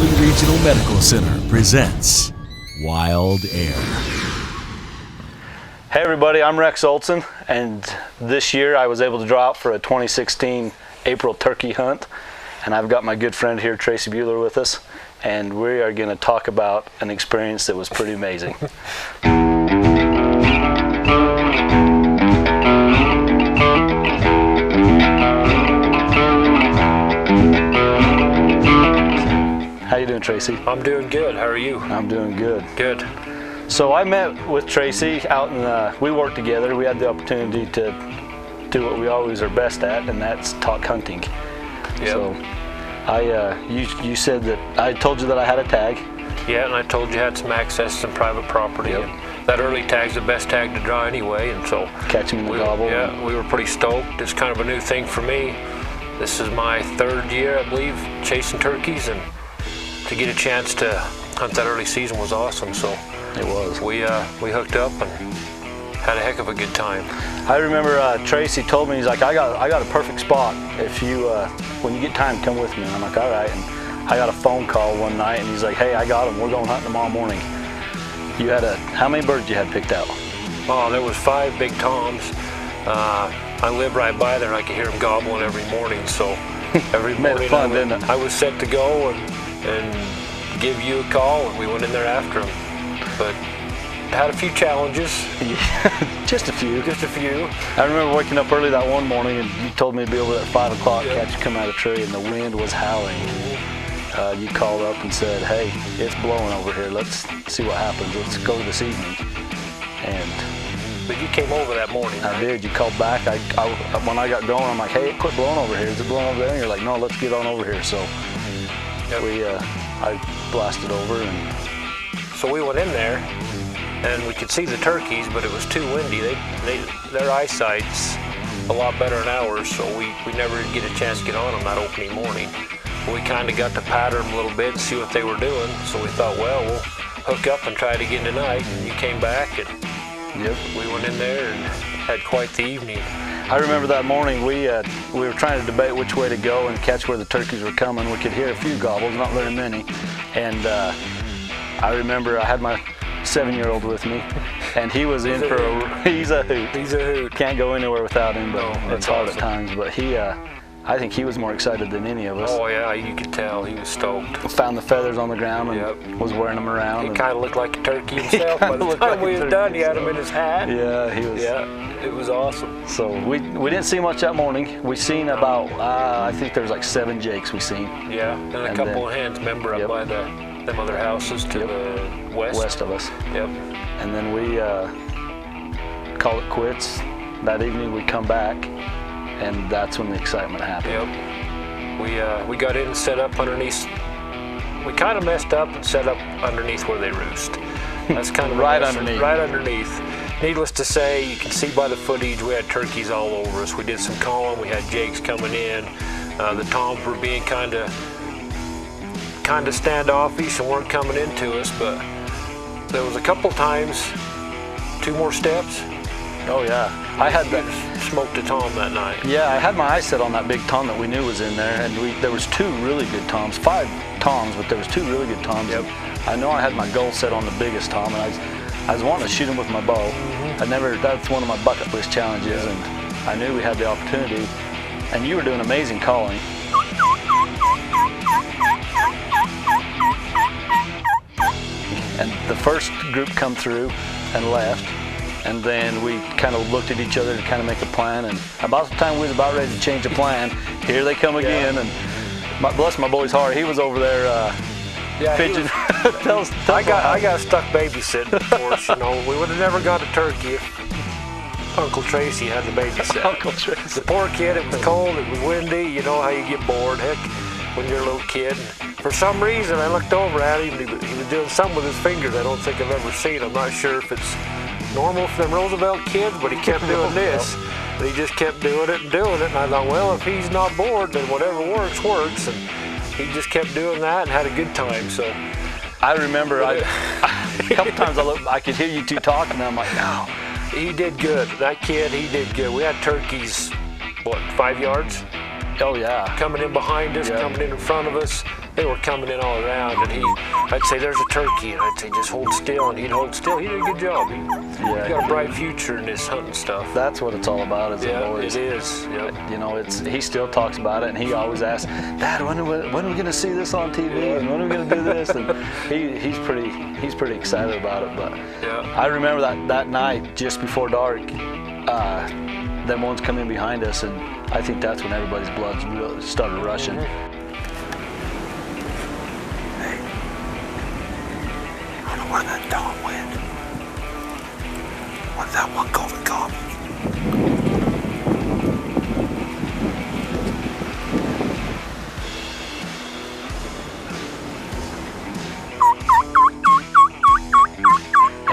Valley Regional Medical Center presents WildAir. Hey everybody, I'm Rex Olson, and this year I was able to draw out for a 2016 April turkey hunt, and I've got my good friend here, Tracy Bueller, with us, and we are going to talk about an experience that was pretty amazing. How you doing, Tracy? I'm doing good. How are you? I'm doing good. Good. So I met with Tracy out in, we worked together. We had the opportunity to do what we always are best at, and that's talk hunting. Yep. So you said that, I told you that I had a tag. Yeah, and I told you had some access to some private property. Yep. And that early tag's the best tag to draw anyway, and so Catch him in the gobble. Yeah, we were pretty stoked. It's kind of a new thing for me. This is my third year, I believe, chasing turkeys, and to get a chance to hunt that early season was awesome. So It was. we hooked up and had a heck of a good time. I remember Tracy told me, he's like, I got a perfect spot. If you, when you get time, come with me. And I'm like, all right. And I got a phone call one night, and he's like, hey, I got him. We're going hunting tomorrow morning. You had how many birds you had picked out? Oh, there was 5 big toms. I live right by there, and I could hear them gobbling every morning. So every morning fun, didn't it? I was set to go and give you a call, and we went in there after them. But had a few challenges. Yeah, just a few. Just a few. I remember waking up early that one morning, and you told me to be over there at 5 o'clock, catch you come out of the tree, and the wind was howling. You called up and said, hey, it's blowing over here. Let's see what happens. Let's go this evening. But you came over that morning, I right? did. You called back. When I got going, I'm like, hey, it quit blowing over here. Is it blowing over there? And you're like, no, let's get on over here. So Yep. I blasted over, and So we went in there, and we could see the turkeys, but it was too windy. Their eyesight's a lot better than ours, so we never did get a chance to get on them that opening morning. We kind of got to patter them a little bit and see what they were doing, so we thought, well, we'll hook up and try it again tonight. And you came back, and yep, we went in there and had quite the evening. I remember that morning we were trying to debate which way to go and catch where the turkeys were coming. We could hear a few gobbles, not very many, and I remember I had my 7-year-old with me, and he was in for he's a hoot. He's a hoot. Can't go anywhere without him, but No, it's hard awesome. at times. But I think he was more excited than any of us. Oh yeah, you could tell he was stoked. Found the feathers on the ground and Yep. was wearing them around. He and- kind of looked like a turkey himself. By kinda the looked time like a we was turkey done, he had him himself. in his hat. Yeah, he was. Yeah, it was awesome. So we didn't see much that morning. We seen about I think there was like 7 jakes we seen Yeah, and a And couple then- of hens, remember, Yep. up by them other houses to Yep. the west. west of us, Yep. and then we called it quits. That evening we come back, and that's when the excitement happened. Yep. We got in and set up underneath. We kind of messed up and set up underneath where they roost. That's kind of Right underneath. Right underneath. Needless to say, you can see by the footage we had turkeys all over us. We did some calling. We had jakes coming in. The toms were being kind of standoffish and weren't coming into us, but there was a couple times, 2 more steps. Oh yeah, I had that. Smoked a tom that night. Yeah, I had my eyes set on that big tom that we knew was in there, and there was 2 really good toms, 5 toms, but there was 2 really good toms. Yep. I know I had my goal set on the biggest tom, and I was wanting to shoot him with my bow. That's one of my bucket list challenges, and I knew we had the opportunity, and you were doing amazing calling. And the first group come through and left, and then we kind of looked at each other to kind of make a plan, and about the time we was about ready to change the plan, here they come again, and bless my boy's heart, he was over there Yeah, he pigeon. was- I got stuck babysitting for us, you know. We would have never got a turkey if Uncle Tracy had the babysit. Uncle Tracy. The poor kid, it was cold, it was windy, you know how you get bored, heck, when you're a little kid. For some reason, I looked over at him, he was doing something with his fingers I don't think I've ever seen. I'm not sure if it's normal for them Roosevelt kids, but he kept doing this. And he just kept doing it, and I thought, well, if he's not bored, then whatever works, works. And he just kept doing that and had a good time, so. I remember a couple times I could hear you two talking, and I'm like, no. He did good. That kid, he did good. We had turkeys, what, 5 yards? Oh yeah. Coming in behind us, Yeah. coming in front of us. they were coming in all around, and I'd say, there's a turkey, and I'd say, just hold still, and he'd hold still. He did a good job. He's got a bright future in this hunting stuff. That's what it's all about, is the boys. It is. Yep. You know, he still talks about it, and he always asks, Dad, when are we going to see this on TV, and when are we going to do this? And he's pretty excited about it. But I remember that night just before dark, them ones come in behind us, and I think that's when everybody's blood really started rushing. Hey, I don't know where that dog went. What did that one golden cob?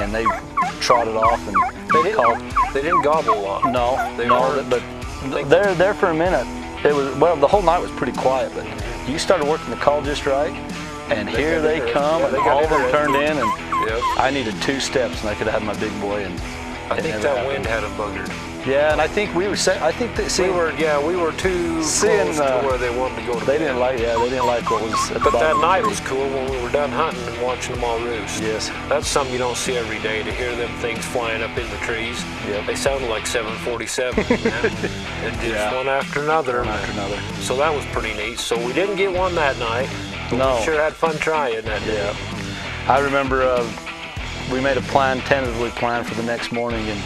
And they trotted off, and they didn't gobble a lot. No, but they're there for a minute. It was, well, the whole night was pretty quiet, but you started working the call just right, and here they come, and all of them turned in, and I needed 2 steps, and I could have had my big boy. And I think that wind had them buggered. Yeah, and I think we were we were too close to where they wanted to go to they bed. They didn't like what was at the But that bottom night of the was cool when we were done hunting and watching them all roost. Yes. That's something you don't see every day, to hear them things flying up in the trees. Yep. They sounded like 747, and just one after another. So that was pretty neat. So we didn't get one that night, but we sure had fun trying that day. Yeah. I remember we made a tentatively plan for the next morning, and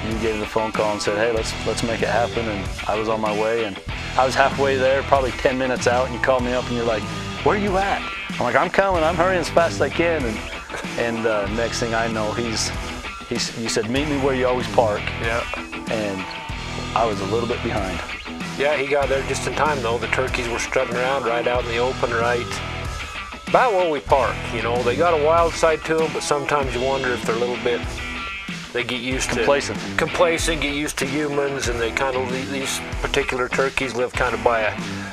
you gave me the phone call and said, hey, let's make it happen. And I was on my way, and I was halfway there, probably 10 minutes out, and you called me up and you're like, where are you at? I'm like, I'm coming, I'm hurrying as fast as I can. And next thing I know, you said, meet me where you always park. Yeah. And I was a little bit behind. Yeah, he got there just in time though. The turkeys were strutting around right out in the open, right about where we park. You know, they got a wild side to them, but sometimes you wonder if they're a little bit, they get used complacent, get used to humans, and they kind of, these particular turkeys live kind of by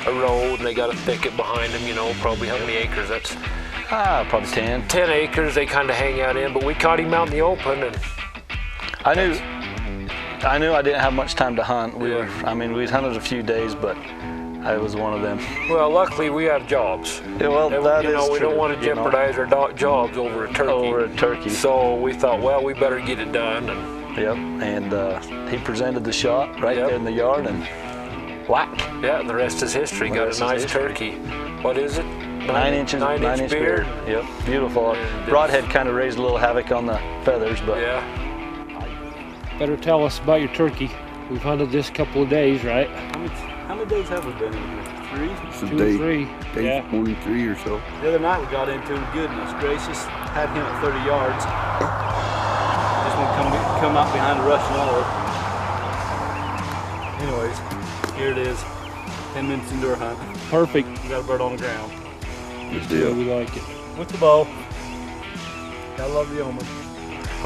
a road, and they got a thicket behind them, you know, probably how many acres? That's probably 10. 10 acres they kind of hang out in, but we caught him out in the open, and I knew I didn't have much time to hunt. We'd hunted a few days, but I was one of them. Well, luckily we have jobs. Yeah, well, that is true. We don't want to jeopardize our jobs over a turkey. So we thought, well, we better get it done. And he presented the shot right there in the yard, and whack. Yeah, and the rest is history. Got a nice turkey. What is it? 9 inches, 9 inch beard. Yep, beautiful. Broadhead kind of raised a little havoc on the feathers, but Better tell us about your turkey. We've hunted this couple of days, right? How many days have we been in here? 3? It's 2 or 3. Day 23 or so. The other night we got into him, goodness gracious, had him at 30 yards. Just want to come out behind the rushing olive. Anyways, here it is. 10 minutes into our hunt. Perfect. We got a bird on the ground. Good deal. We like it. With the bow. Gotta love the omen.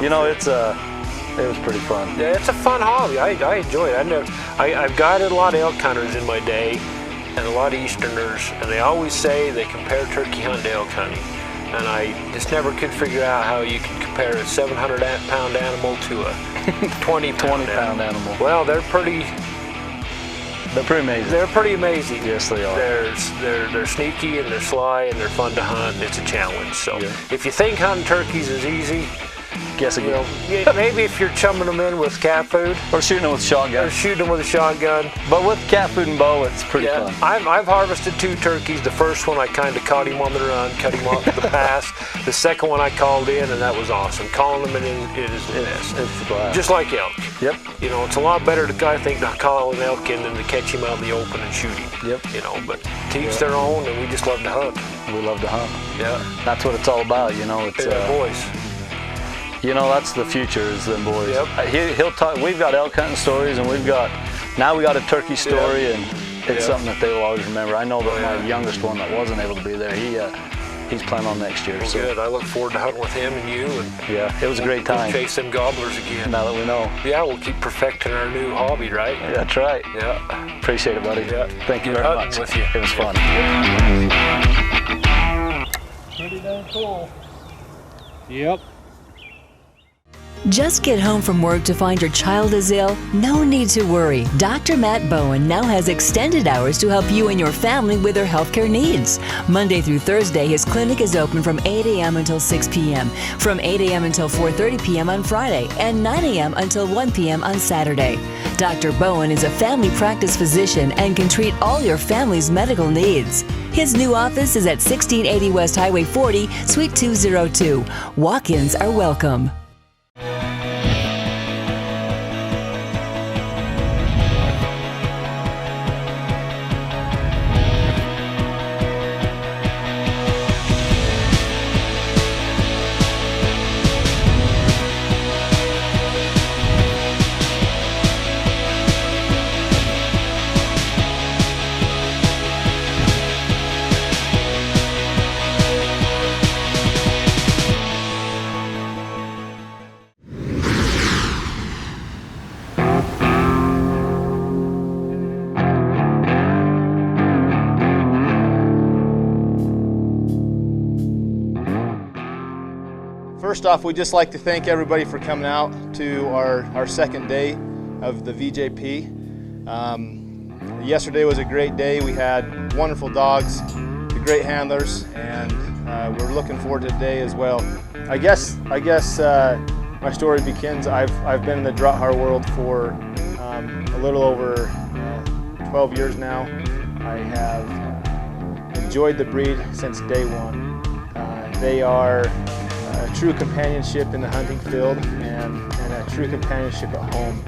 you know, it was pretty fun. Yeah, it's a fun hobby. I enjoy it. I've guided a lot of elk hunters in my day, and a lot of Easterners, and they always say they compare turkey hunting to elk hunting. And I just never could figure out how you can compare a 700-pound animal to a 20-pound animal. Well, they're pretty amazing. They're pretty amazing. Yes, they are. They're sneaky, and they're sly, and they're fun to hunt. It's a challenge. So if you think hunting turkeys is easy, guess again. Maybe if you're chumming them in with cat food. Or shooting them with shotgun. Or shooting them with a shotgun. But with cat food and bow, it's pretty fun. I've harvested 2 turkeys. The first one I kind of caught him on the run, cut him off the pass. The second one I called in, and that was awesome. Calling them in, it is the best. It's the blast. Just like elk. Yep. You know, it's a lot better I think to call an elk in than to catch him out in the open and shoot him. Yep. You know, but to each their own, and we just love to hunt. We love to hunt. Yeah. That's what it's all about, you know. It's boys. You know, that's the future, is them boys. Yep. He'll talk. We've got elk hunting stories, and now we got a turkey story, and it's something that they will always remember. I know that my youngest one that wasn't able to be there, he's planning on next year. Well, so good. I look forward to hunting with him and you. And it was a great time. We'll chase them gobblers again. Now that we know. Yeah, we'll keep perfecting our new hobby, right? Yeah, that's right. Yeah. Appreciate it, buddy. Yeah. Thank you very much. With you. It was fun. Pretty damn cool. Yep. Just get home from work to find your child is ill? No need to worry. Dr. Matt Bowen now has extended hours to help you and your family with their healthcare needs. Monday through Thursday, his clinic is open from 8 a.m. until 6 p.m., from 8 a.m. until 4:30 p.m. on Friday, and 9 a.m. until 1 p.m. on Saturday. Dr. Bowen is a family practice physician and can treat all your family's medical needs. His new office is at 1680 West Highway 40, Suite 202. Walk-ins are welcome. First off, we'd just like to thank everybody for coming out to our second day of the VJP. Yesterday was a great day. We had wonderful dogs, great handlers, and we're looking forward to today as well. I guess my story begins. I've been in the Drahthaar world for a little over 12 years now. I have enjoyed the breed since day one. They are a true companionship in the hunting field and a true companionship at home.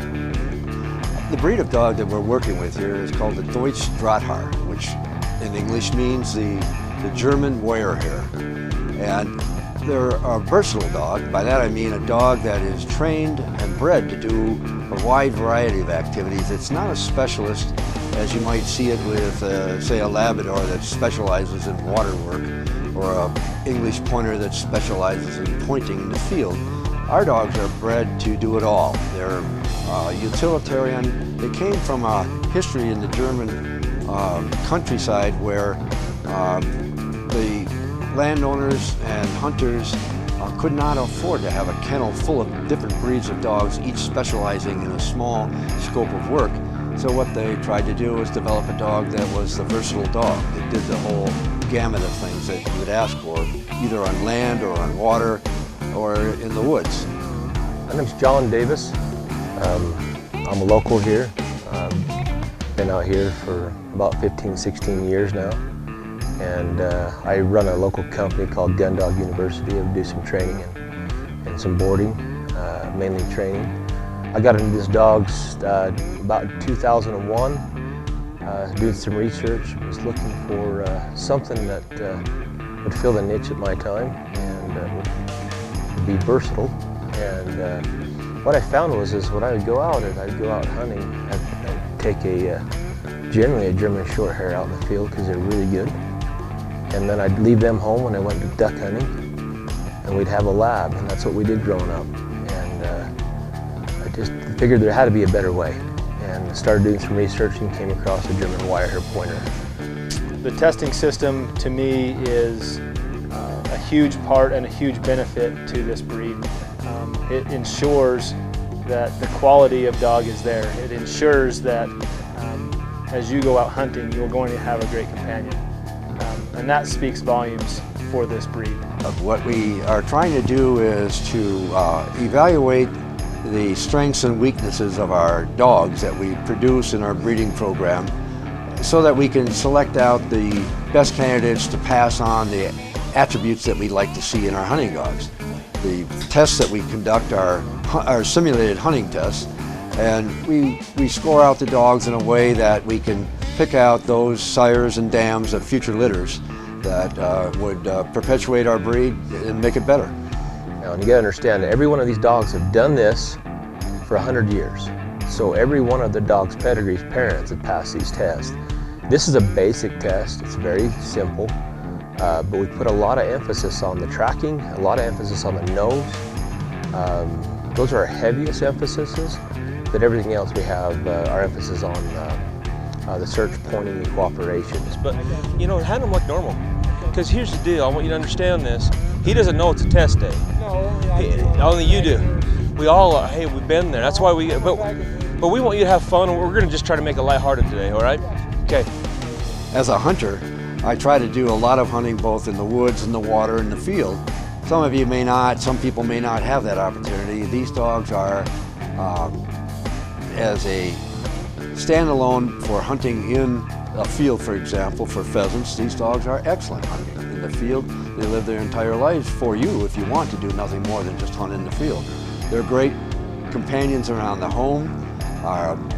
The breed of dog that we're working with here is called the Deutsche Drahthaar, which in English means the German warrior hare. And they're a versatile dog. By that I mean a dog that is trained and bred to do a wide variety of activities. It's not a specialist as you might see it with, say, a Labrador that specializes in water work, or an English pointer that specializes in pointing in the field. Our dogs are bred to do it all. They're utilitarian. They came from a history in the German countryside where the landowners and hunters could not afford to have a kennel full of different breeds of dogs, each specializing in a small scope of work. So what they tried to do was develop a dog that was the versatile dog that did the whole gamut of things that you would ask for, either on land or on water or in the woods. My name's John Davis. I'm a local here. Been out here for about 15, 16 years now. And I run a local company called Gun Dog University. I do some training and some boarding, mainly training. I got into these dogs about 2001. Doing some research, was looking for something that would fill the niche at my time and would be versatile. And what I found was when I would go out hunting, I'd take generally a German short hair out in the field because they're really good. And then I'd leave them home when I went to duck hunting, and we'd have a lab, and that's what we did growing up. And I just figured there had to be a better way. And started doing some research and came across a German wire hair pointer. The testing system to me is a huge part and a huge benefit to this breed. It ensures that the quality of dog is there. It ensures that as you go out hunting, you're going to have a great companion. And that speaks volumes for this breed. What we are trying to do is to evaluate the strengths and weaknesses of our dogs that we produce in our breeding program so that we can select out the best candidates to pass on the attributes that we'd like to see in our hunting dogs. The tests that we conduct are simulated hunting tests, and we score out the dogs in a way that we can pick out those sires and dams of future litters that would perpetuate our breed and make it better. Now, and you gotta understand that every one of these dogs have done this for 100 years. So every one of the dog's pedigree's parents have passed these tests. This is a basic test, it's very simple, but we put a lot of emphasis on the tracking, a lot of emphasis on the nose. Those are our heaviest emphases, but everything else we have our emphasis on the search, pointing, and cooperations. But, you know, hand them like normal. Because here's the deal, I want you to understand this. He doesn't know it's a test day. No, only you do. we all, hey, we've been there. That's why but we want you to have fun, and we're gonna just try to make it lighthearted today, all right? Okay. As a hunter, I try to do a lot of hunting both in the woods, in the water, in the field. Some of you may not, some people may not have that opportunity. These dogs are, as a standalone for hunting in a field, for example, for pheasants, these dogs are excellent hunting. In the field, they live their entire lives for you if you want to do nothing more than just hunt in the field. They're great companions around the home.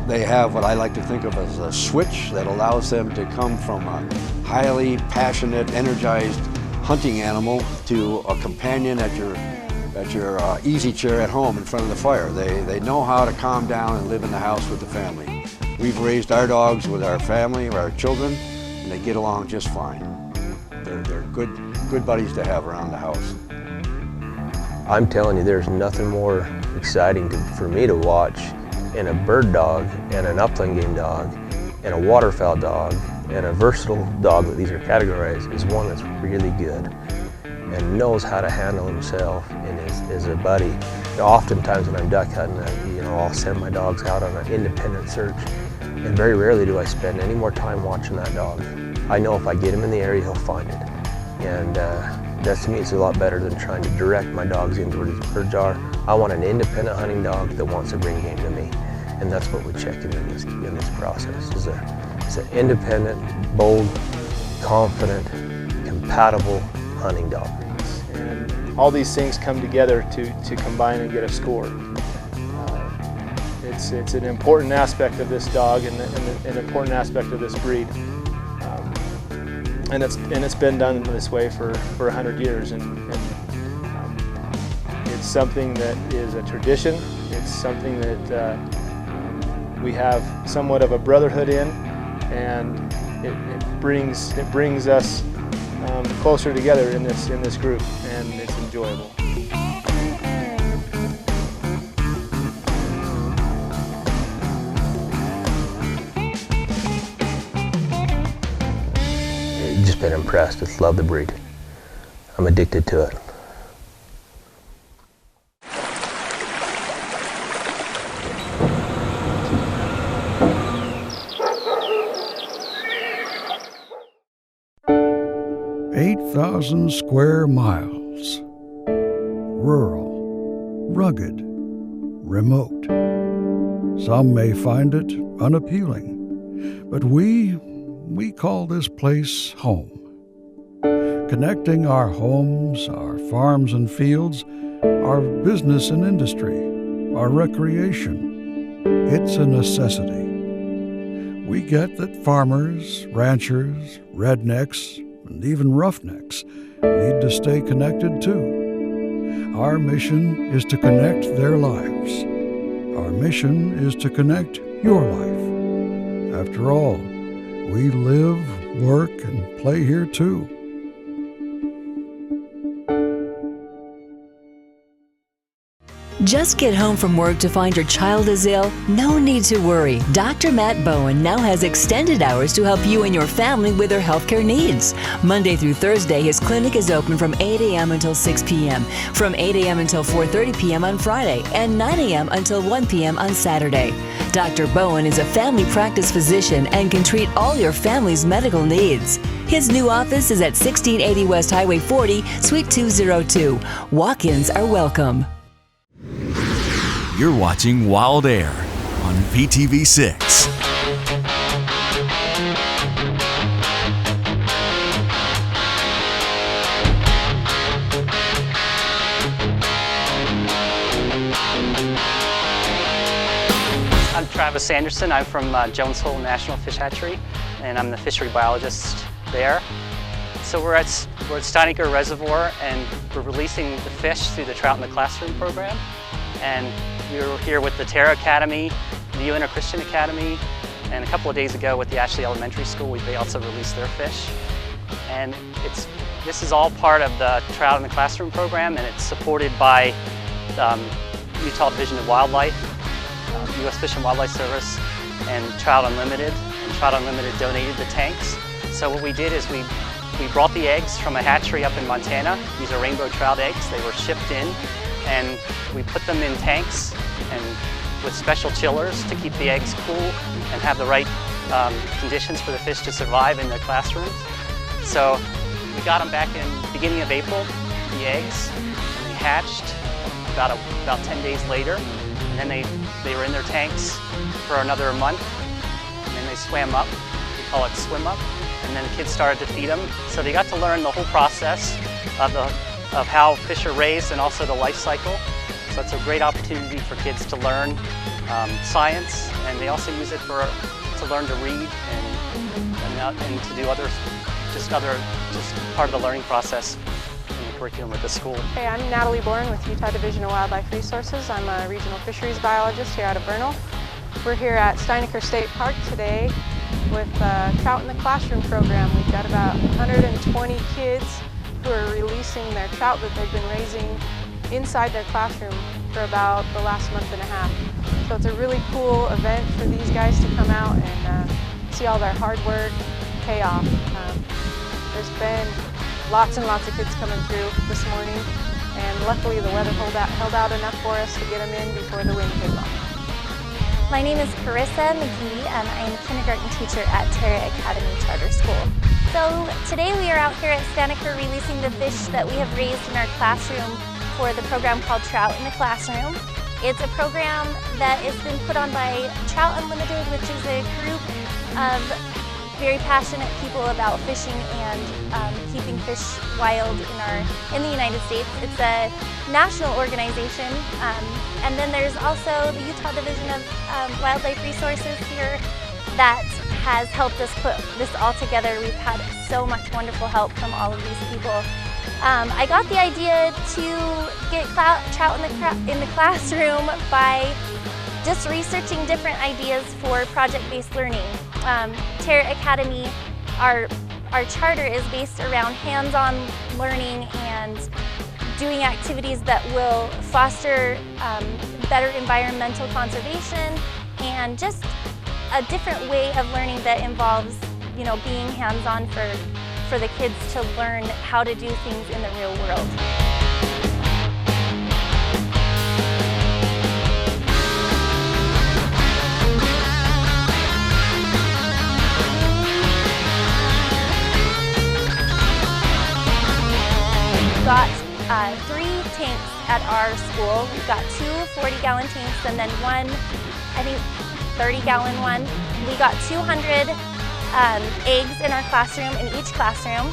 They have what I like to think of as a switch that allows them to come from a highly passionate, energized hunting animal to a companion at your easy chair at home in front of the fire. They know how to calm down and live in the house with the family. We've raised our dogs with our family, our children, and they get along just fine. They're good buddies to have around the house. I'm telling you, there's nothing more exciting for me to watch in a bird dog and an upland game dog and a waterfowl dog and a versatile dog that these are categorized is one that's really good and knows how to handle himself and is a buddy. Oftentimes when I'm duck hunting, I'll send my dogs out on an independent search, and very rarely do I spend any more time watching that dog. I know if I get him in the area, he'll find it. And that to me is a lot better than trying to direct my dogs into where these birds are. I want an independent hunting dog that wants to bring game to me. And that's what we check in this process. It's an independent, bold, confident, compatible hunting dog. And all these things come together to combine and get a score. It's an important aspect of this dog and an important aspect of this breed. And it's been done this way for 100 years. And it's something that is a tradition. It's something that we have somewhat of a brotherhood in, and it brings us closer together in this group, and it's enjoyable. I've just been impressed. Just love the breed. I'm addicted to it. Thousand square miles. Rural, rugged, remote. Some may find it unappealing, but we call this place home. Connecting our homes, our farms and fields, our business and industry, our recreation. It's a necessity. We get that farmers, ranchers, rednecks, and even roughnecks need to stay connected too. Our mission is to connect their lives. Our mission is to connect your life. After all, we live, work, and play here too. Just get home from work to find your child is ill? No need to worry. Dr. Matt Bowen now has extended hours to help you and your family with their healthcare needs. Monday through Thursday, his clinic is open from 8 a.m. until 6 p.m., from 8 a.m. until 4:30 p.m. on Friday, and 9 a.m. until 1 p.m. on Saturday. Dr. Bowen is a family practice physician and can treat all your family's medical needs. His new office is at 1680 West Highway 40, Suite 202. Walk-ins are welcome. You're watching WildAir on PTV6. I'm Travis Sanderson. I'm from Jones Hole National Fish Hatchery, and I'm the fishery biologist there. So we're at Steinaker Reservoir, and we're releasing the fish through the Trout in the Classroom program. And we were here with the Terra Academy, the UNO Christian Academy, and a couple of days ago with the Ashley Elementary School, they also released their fish. And this is all part of the Trout in the Classroom program, and it's supported by Utah Division of Wildlife, U.S. Fish and Wildlife Service, and Trout Unlimited. And Trout Unlimited donated the tanks. So what we did is we brought the eggs from a hatchery up in Montana. These are rainbow trout eggs. They were shipped in, and we put them in tanks and with special chillers to keep the eggs cool and have the right conditions for the fish to survive in their classrooms. So we got them back in the beginning of April, the eggs, and they hatched about 10 days later, and then they were in their tanks for another month, and then they swam up. We call it swim up, and then the kids started to feed them. So they got to learn the whole process of how fish are raised and also the life cycle. So it's a great opportunity for kids to learn science, and they also use it to learn to read and to do just part of the learning process in the curriculum at the school. Hey, I'm Natalie Bourne with Utah Division of Wildlife Resources. I'm a regional fisheries biologist here out of Vernal. We're here at Steinaker State Park today with Trout in the Classroom program. We've got about 120 kids who are releasing their trout that they've been raising inside their classroom for about the last month and a half. So it's a really cool event for these guys to come out and see all their hard work pay off. There's been lots and lots of kids coming through this morning, and luckily the weather held out enough for us to get them in before the wind came up. My name is Carissa McGee, and I'm a kindergarten teacher at Terra Academy Charter School. So today we are out here at Steinaker releasing the fish that we have raised in our classroom for the program called Trout in the Classroom. It's a program that has been put on by Trout Unlimited, which is a group of very passionate people about fishing and keeping fish wild in the United States. It's a national organization, and then there's also the Utah Division of Wildlife Resources here that has helped us put this all together. We've had so much wonderful help from all of these people. I got the idea to get trout in the classroom by just researching different ideas for project-based learning. Terra Academy, our charter is based around hands-on learning and doing activities that will foster better environmental conservation and just a different way of learning that involves, being hands-on for the kids to learn how to do things in the real world. We've got 3 tanks at our school. We've got 2 40-gallon tanks and then one, I think, 30-gallon one. We got 200 eggs in our classroom, in each classroom,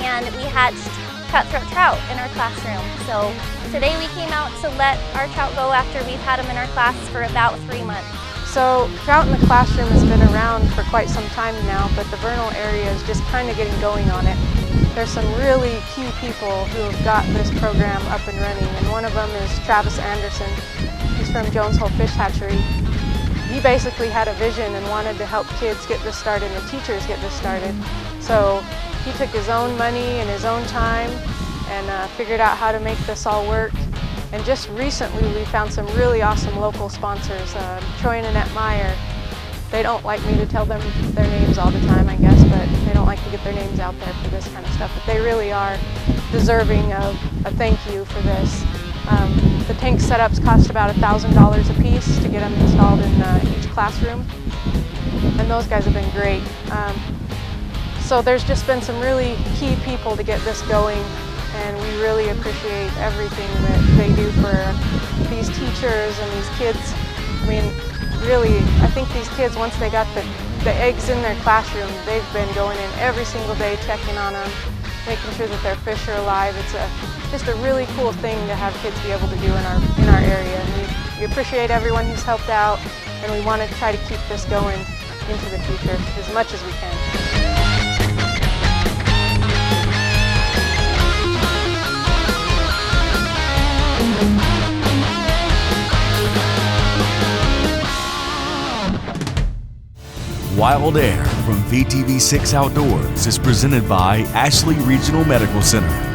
and we hatched cutthroat trout in our classroom. So today we came out to let our trout go after we've had them in our class for about 3 months. So Trout in the Classroom has been around for quite some time now, but the Vernal area is just kind of getting going on it. There's some really key people who have got this program up and running, and one of them is Travis Anderson. He's from Jones Hole Fish Hatchery. He basically had a vision and wanted to help kids get this started and teachers get this started. So he took his own money and his own time and figured out how to make this all work. And just recently we found some really awesome local sponsors. Troy and Annette Meyer. They don't like me to tell them their names all the time, I guess, but they don't like to get their names out there for this kind of stuff. But they really are deserving of a thank you for this. The tank setups cost about $1,000 a piece to get them installed in each classroom, and those guys have been great. So there's just been some really key people to get this going, and we really appreciate everything that they do for these teachers and these kids. I mean, really, I think these kids, once they got the eggs in their classroom, they've been going in every single day checking on them, making sure that their fish are alive. It's just a really cool thing to have kids be able to do in our area. And we appreciate everyone who's helped out, and we want to try to keep this going into the future as much as we can. WildAir from VTV6 Outdoors is presented by Ashley Regional Medical Center.